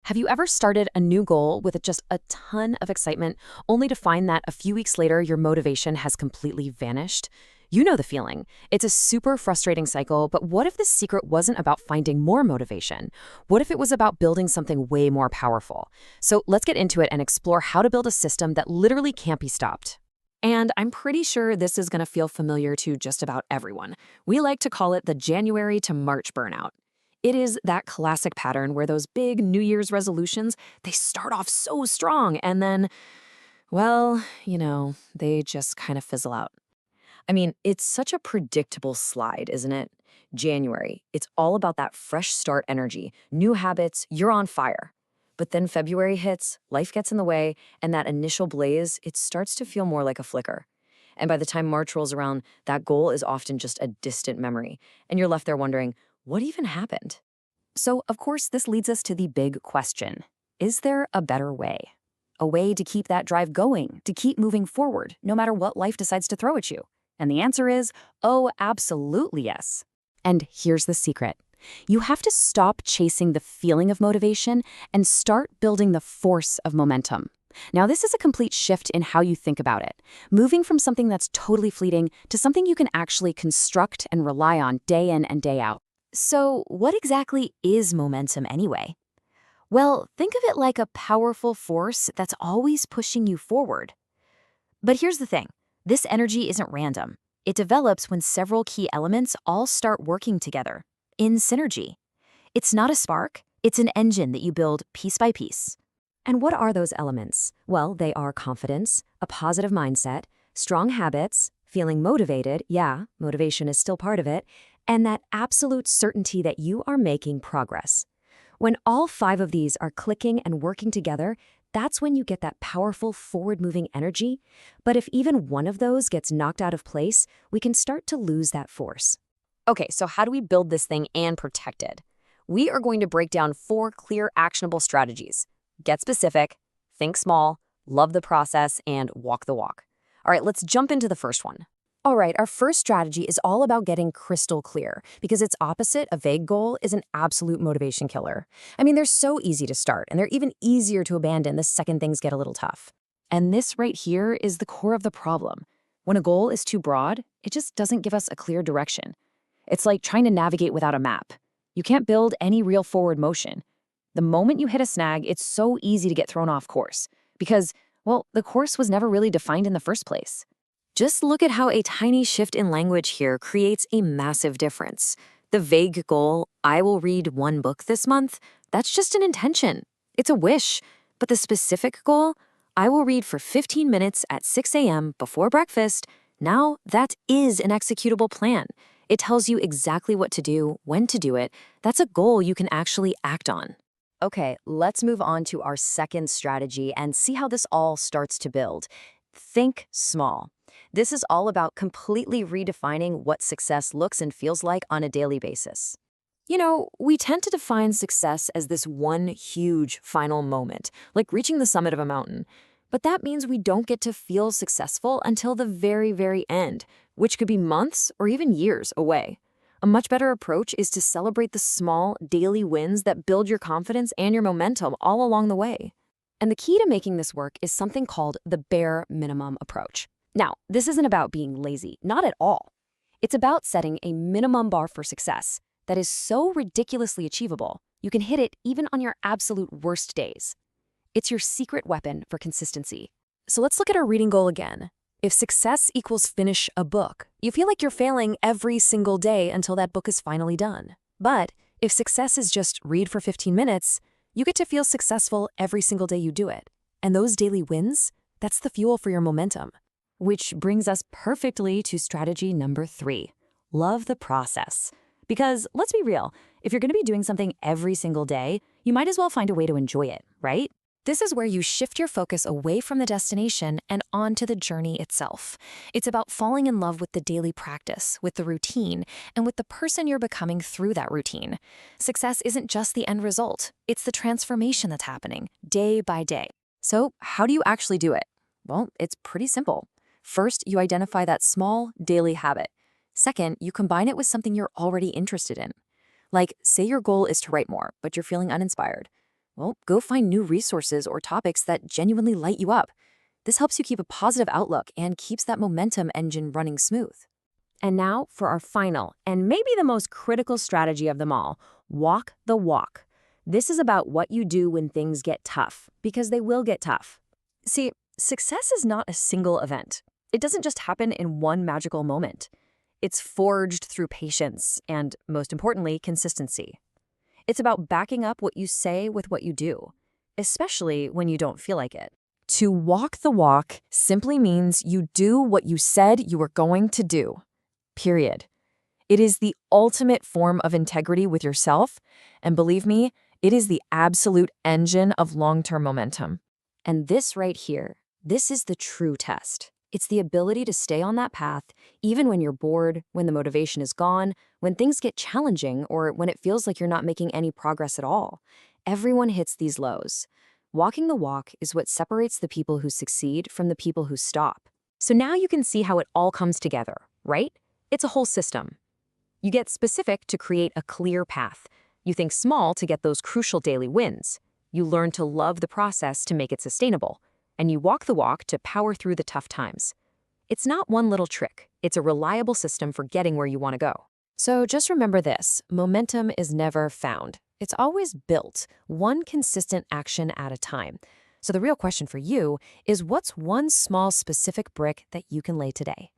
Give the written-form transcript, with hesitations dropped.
Have you ever started a new goal with just a ton of excitement, only to find that a few weeks later your motivation has completely vanished? You know the feeling. It's a super frustrating cycle, but what if the secret wasn't about finding more motivation? What if it was about building something way more powerful? So let's get into it and explore how to build a system that literally can't be stopped. And I'm pretty sure this is going to feel familiar to just about everyone. We like to call it the January to March burnout. It is that classic pattern where those big New Year's resolutions, they start off so strong and then, well, they just kind of fizzle out. I mean, it's such a predictable slide, isn't it? January, it's all about that fresh start energy, new habits, you're on fire. But then February hits, life gets in the way, and that initial blaze, it starts to feel more like a flicker. And by the time March rolls around, that goal is often just a distant memory, and you're left there wondering, what even happened? So, of course, this leads us to the big question. Is there a better way? A way to keep that drive going, to keep moving forward, no matter what life decides to throw at you? And the answer is, oh, absolutely yes. And here's the secret. You have to stop chasing the feeling of motivation and start building the force of momentum. Now, this is a complete shift in how you think about it, moving from something that's totally fleeting to something you can actually construct and rely on day in and day out. So, what exactly is momentum anyway? Well, think of it like a powerful force that's always pushing you forward. But here's the thing. This energy isn't random. It develops when several key elements all start working together, in synergy. It's not a spark, it's an engine that you build piece by piece. And what are those elements? Well, they are confidence, a positive mindset, strong habits, feeling motivated, yeah, motivation is still part of it, and that absolute certainty that you are making progress. When all 5 of these are clicking and working together, that's when you get that powerful forward-moving energy. But if even one of those gets knocked out of place, we can start to lose that force. Okay, so how do we build this thing and protect it? We are going to break down 4 clear, actionable strategies. Get specific, think small, love the process, and walk the walk. All right, let's jump into the first one. All right, our first strategy is all about getting crystal clear, because its opposite, a vague goal, is an absolute motivation killer. I mean, they're so easy to start, and they're even easier to abandon the second things get a little tough. And this right here is the core of the problem. When a goal is too broad, it just doesn't give us a clear direction. It's like trying to navigate without a map. You can't build any real forward motion. The moment you hit a snag, it's so easy to get thrown off course, because, well, the course was never really defined in the first place. Just look at how a tiny shift in language here creates a massive difference. The vague goal, I will read 1 book this month, that's just an intention. It's a wish. But the specific goal, I will read for 15 minutes at 6 a.m. before breakfast, now that is an executable plan. It tells you exactly what to do, when to do it. That's a goal you can actually act on. Okay, let's move on to our second strategy and see how this all starts to build. Think small. This is all about completely redefining what success looks and feels like on a daily basis. We tend to define success as this one huge final moment, like reaching the summit of a mountain. But that means we don't get to feel successful until the very, very end, which could be months or even years away. A much better approach is to celebrate the small, daily wins that build your confidence and your momentum all along the way. And the key to making this work is something called the bare minimum approach. Now, this isn't about being lazy, not at all. It's about setting a minimum bar for success that is so ridiculously achievable, you can hit it even on your absolute worst days. It's your secret weapon for consistency. So let's look at our reading goal again. If success equals finish a book, you feel like you're failing every single day until that book is finally done. But if success is just read for 15 minutes, you get to feel successful every single day you do it. And those daily wins, that's the fuel for your momentum. Which brings us perfectly to strategy number 3. Love the process. Because let's be real, if you're going to be doing something every single day, you might as well find a way to enjoy it, right? This is where you shift your focus away from the destination and onto the journey itself. It's about falling in love with the daily practice, with the routine, and with the person you're becoming through that routine. Success isn't just the end result, it's the transformation that's happening day by day. So how do you actually do it? Well, it's pretty simple. First, you identify that small, daily habit. Second, you combine it with something you're already interested in. Like, say your goal is to write more, but you're feeling uninspired. Well, go find new resources or topics that genuinely light you up. This helps you keep a positive outlook and keeps that momentum engine running smooth. And now for our final, and maybe the most critical strategy of them all, walk the walk. This is about what you do when things get tough, because they will get tough. See, success is not a single event. It doesn't just happen in one magical moment. It's forged through patience and, most importantly, consistency. It's about backing up what you say with what you do, especially when you don't feel like it. To walk the walk simply means you do what you said you were going to do. Period. It is the ultimate form of integrity with yourself, and believe me, it is the absolute engine of long-term momentum. And this right here, this is the true test. It's the ability to stay on that path even when you're bored, when the motivation is gone, when things get challenging, or when it feels like you're not making any progress at all. Everyone hits these lows. Walking the walk is what separates the people who succeed from the people who stop. So now you can see how it all comes together, right? It's a whole system. You get specific to create a clear path. You think small to get those crucial daily wins. You learn to love the process to make it sustainable. And you walk the walk to power through the tough times. It's not one little trick. It's a reliable system for getting where you want to go. So just remember this, momentum is never found. It's always built, one consistent action at a time. So the real question for you is, what's one small specific brick that you can lay today?